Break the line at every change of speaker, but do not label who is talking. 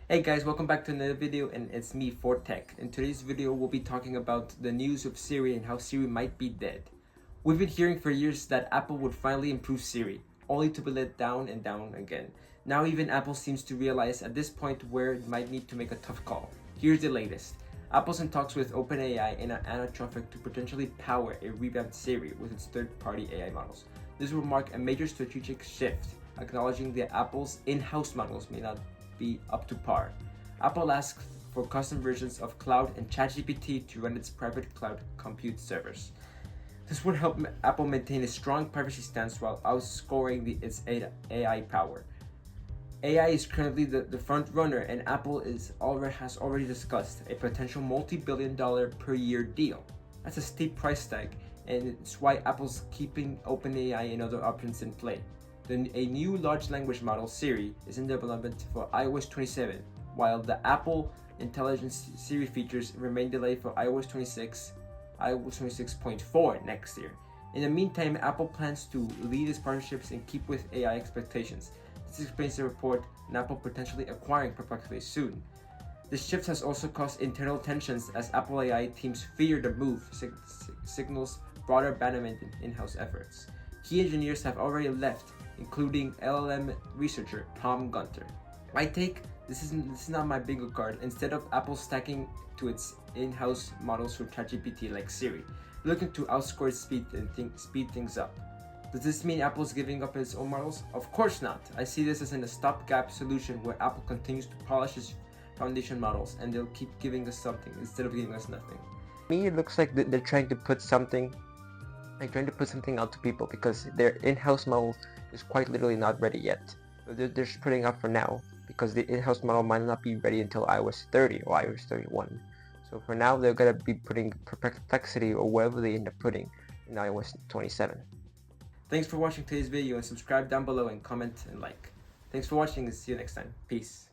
Hey guys, welcome back to another video, and it's me, Tech. In today's video, we'll be talking about the news of Siri and how Siri might be dead. We've been hearing for years that Apple would finally improve Siri, only to be let down and down again. Now even Apple seems to realize at this point where it might need to make a tough call. Here's the latest. Apple's in talks with OpenAI and Anatropic to potentially power a revamped Siri with its third-party AI models. This will mark a major strategic shift, acknowledging that Apple's in-house models may not be up to par. Apple asked for custom versions of Cloud and ChatGPT to run its private cloud compute servers. This would help Apple maintain a strong privacy stance while outscoring its AI power. AI is currently the front runner, and Apple has already discussed a potential multi-billion-dollar per year deal. That's a steep price tag, and it's why Apple's keeping OpenAI and other options in play. A new large language model, Siri, is in development for iOS 27, while the Apple Intelligence Siri features remain delayed for iOS 26.4 next year. In the meantime, Apple plans to lead its partnerships and keep with AI expectations. This explains the report on Apple potentially acquiring Perplexity soon. This shift has also caused internal tensions as Apple AI teams fear the move signals broader abandonment in in-house efforts. Key engineers have already left, including LLM researcher Tom Gunter. My take: this is not my bingo card. Instead of Apple stacking to its in-house models for ChatGPT like Siri, looking to outscore its speed and speed things up. Does this mean Apple's giving up its own models? Of course not. I see this as a stopgap solution where Apple continues to polish its foundation models, and they'll keep giving us something instead of giving us nothing.
To me, it looks like they're trying to put something out to people because their in-house model is quite literally not ready yet. They're just putting up for now because the in-house model might not be ready until iOS 30 or iOS 31. So for now, they're gonna be putting Perplexity or whatever they end up putting in iOS 27.
Thanks for watching today's video, and subscribe down below and comment and like. Thanks for watching, and see you next time. Peace.